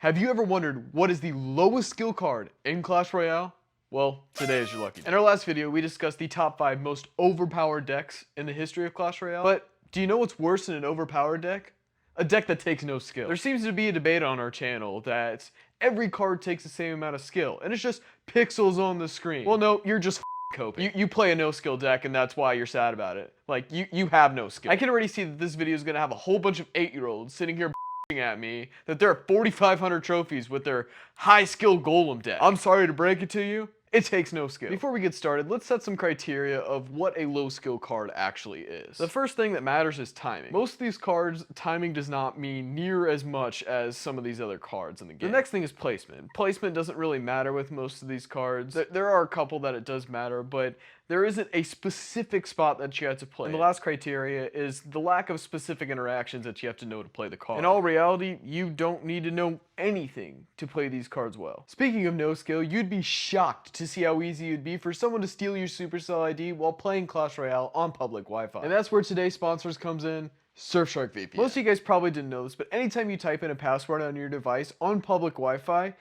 Have you ever wondered what is the lowest skill card in Clash Royale? Well, today is your lucky day. In our last video, we discussed the top 5 most overpowered decks in the history of Clash Royale. But do you know what's worse than an overpowered deck? A deck that takes no skill. There seems to be a debate on our channel that every card takes the same amount of skill, and it's just pixels on the screen. Well, no, you're just coping. You play a no-skill deck, and that's why you're sad about it. Like, you have no skill. I can already see that this video is gonna have a whole bunch of 8-year-olds sitting here at me that there are 4,500 trophies with their high skill golem deck. I'm sorry to break it to you, it takes no skill. Before we get started, let's set some criteria of what a low skill card actually is. The first thing that matters is timing. Most of these cards, timing does not mean near as much as some of these other cards in the game. The next thing is placement. Placement doesn't really matter with most of these cards. There are a couple that it does matter, but there isn't a specific spot that you have to play. And the last criteria is the lack of specific interactions that you have to know to play the card. In all reality, you don't need to know anything to play these cards well. Speaking of no skill, you'd be shocked to see how easy it'd be for someone to steal your Supercell ID while playing Clash Royale on public Wi-Fi. And that's where today's sponsors comes in. Surfshark VPN. Most of you guys probably didn't know this, but anytime you type in a password on your device on public Wi-Fi,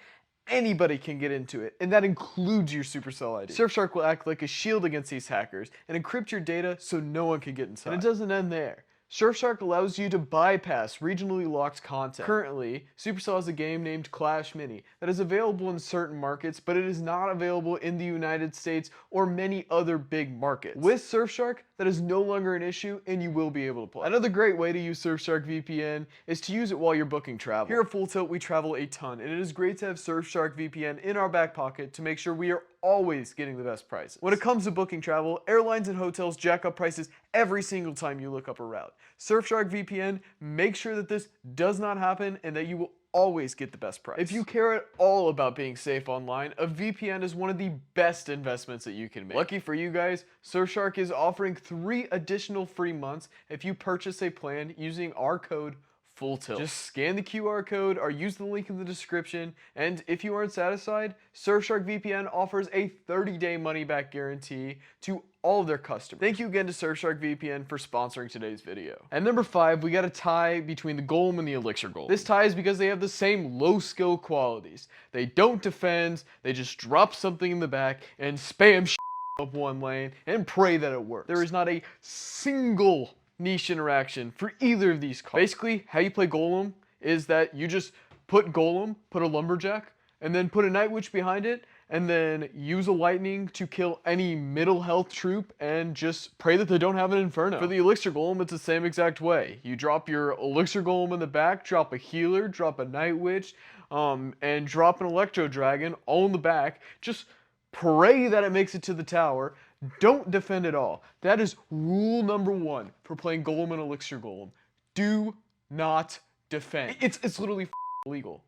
anybody can get into it, and that includes your Supercell ID. Surfshark will act like a shield against these hackers and encrypt your data so no one can get inside. And it doesn't end there. Surfshark allows you to bypass regionally locked content. Currently, Supercell has a game named Clash Mini that is available in certain markets, but it is not available in the United States or many other big markets. With Surfshark, that is no longer an issue, and you will be able to play. Another great way to use Surfshark VPN is to use it while you're booking travel. Here at Full Tilt, we travel a ton, and it is great to have Surfshark VPN in our back pocket to make sure we are always getting the best prices. When it comes to booking travel, airlines and hotels jack up prices every single time you look up a route. Surfshark VPN makes sure that this does not happen and that you will always get the best price. If you care at all about being safe online, a VPN is one of the best investments that you can make. Lucky for you guys, Surfshark is offering 3 additional free months if you purchase a plan using our code Full Tilt. Just scan the QR code or use the link in the description, and if you aren't satisfied, Surfshark VPN offers a 30-day money-back guarantee to all of their customers. Thank you again to Surfshark VPN for sponsoring today's video. At number 5, we got a tie between the Golem and the Elixir Golem. This tie is because they have the same low skill qualities. They don't defend, they just drop something in the back and spam up one lane and pray that it works. There is not a single niche interaction for either of these cards. Basically, how you play Golem is that you just put Golem, put a Lumberjack, and then put a Night Witch behind it, and then use a Lightning to kill any middle health troop, and just pray that they don't have an Inferno. For the Elixir Golem, it's the same exact way. You drop your Elixir Golem in the back, drop a Healer, drop a Night Witch, and drop an Electro Dragon all in the back. Just pray that it makes it to the tower. Don't defend at all. That is rule number 1 for playing Golem and Elixir Golem. Do not defend. It's literally illegal.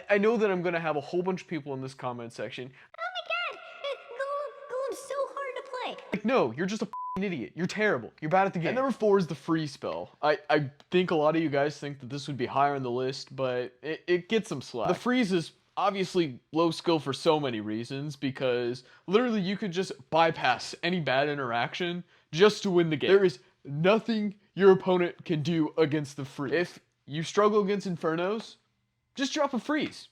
I know that I'm going to have a whole bunch of people in this comment section. Oh my god, Golem's so hard to play. Like, no, you're just a idiot. You're terrible. You're bad at the game. And number 4 is the freeze spell. I think a lot of you guys think that this would be higher on the list, but it gets some slack. The freeze is obviously low skill for so many reasons, because literally you could just bypass any bad interaction just to win the game. There is nothing your opponent can do against the freeze. If you struggle against Infernos, just drop a freeze.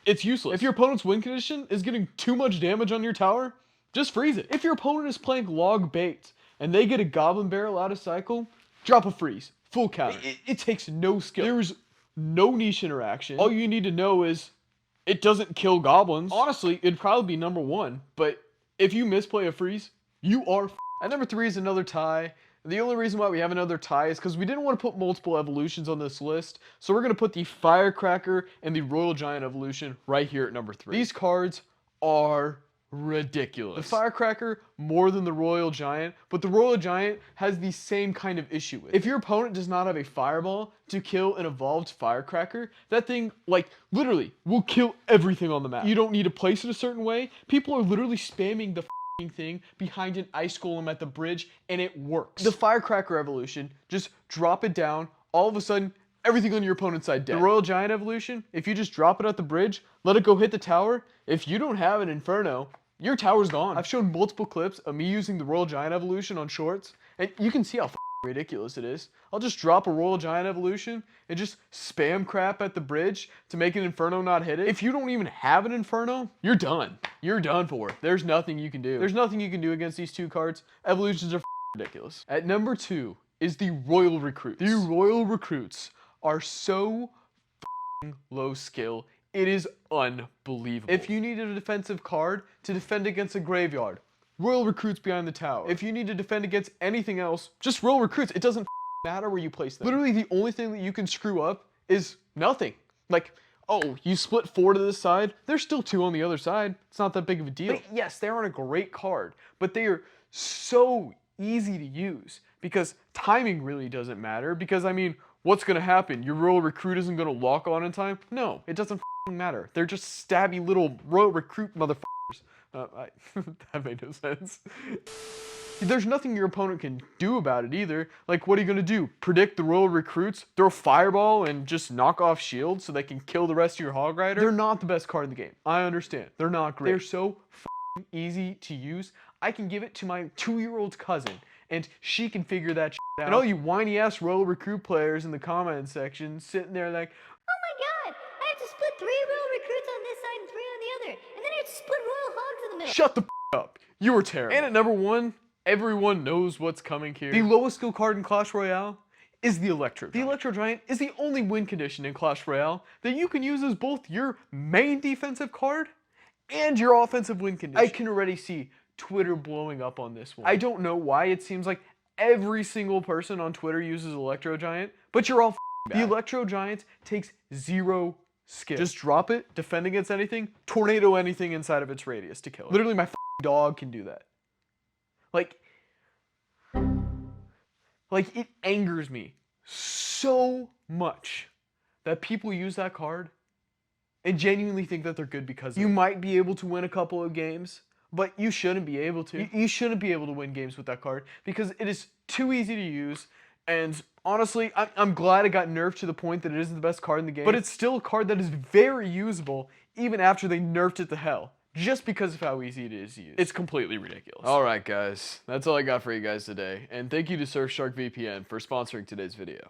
It's useless. If your opponent's win condition is getting too much damage on your tower, just freeze it. If your opponent is playing log bait and they get a Goblin Barrel out of cycle, drop a freeze. Full counter. It takes no skill. There's no niche interaction. All you need to know is it doesn't kill goblins. Honestly, it'd probably be number 1, but if you misplay a freeze, you are At number 3 is another tie. The only reason why we have another tie is because we didn't want to put multiple evolutions on this list, so we're going to put the Firecracker and the Royal Giant evolution right here at number 3. These cards are ridiculous. The Firecracker more than the Royal Giant, but the Royal Giant has the same kind of issue with it. If your opponent does not have a Fireball to kill an evolved Firecracker, that thing, like, literally will kill everything on the map. You don't need to place it a certain way. People are literally spamming the thing behind an Ice Golem at the bridge, and it works. The Firecracker evolution, just drop it down, all of a sudden everything on your opponent's side dead. The Royal Giant evolution, if you just drop it at the bridge, let it go hit the tower, if you don't have an Inferno, your tower's gone. I've shown multiple clips of me using the Royal Giant evolution on shorts, and you can see how ridiculous it is. I'll just drop a Royal Giant evolution and just spam crap at the bridge to make an Inferno not hit it. If you don't even have an Inferno, you're done. You're done for. There's nothing you can do. There's nothing you can do against these two cards. Evolutions are ridiculous. At number 2 is the Royal Recruits. The Royal Recruits are so low skill. It is unbelievable. If you need a defensive card to defend against a graveyard, Royal Recruits behind the tower. If you need to defend against anything else, just Royal Recruits. It doesn't matter where you place them. Literally, the only thing that you can screw up is nothing. Like, oh, you split 4 to this side, there's still 2 on the other side. It's not that big of a deal. But yes, they aren't a great card, but they are so easy to use because timing really doesn't matter. Because, I mean, what's going to happen? Your Royal Recruit isn't going to lock on in time? No, it doesn't matter. They're just stabby little Royal Recruit motherfuckers. That made no sense. There's nothing your opponent can do about it either. Like, what are you going to do? Predict the Royal Recruits? Throw Fireball and just knock off shields so they can kill the rest of your Hog Rider? They're not the best card in the game. I understand. They're not great. They're so easy to use. I can give it to my 2-year-old cousin and she can figure that out. And all you whiny ass Royal Recruit players in the comment section sitting there like, Oh my god! I have to split 3 Royal Recruits on this side and 3 on the other. And then I have to split Royal Hogs in the middle. shut the up. You were terrible. And at number 1, everyone knows what's coming here. The lowest skill card in Clash Royale is the Electro Giant. The Electro Giant is the only win condition in Clash Royale that you can use as both your main defensive card and your offensive win condition. I can already see Twitter blowing up on this one. I don't know why it seems like every single person on Twitter uses Electro Giant, but you're all bad. The Electro Giant takes 0 skill. Just drop it, defend against anything, tornado anything inside of its radius to kill it. Literally, my dog can do that. Like it angers me so much that people use that card and genuinely think that they're good because of it. You might be able to win a couple of games, but you shouldn't be able to. You shouldn't be able to win games with that card because it is too easy to use. And honestly, I'm glad it got nerfed to the point that it isn't the best card in the game. But it's still a card that is very usable even after they nerfed it to hell. Just because of how easy it is to use. It's completely ridiculous. Alright guys, that's all I got for you guys today. And thank you to Surfshark VPN for sponsoring today's video.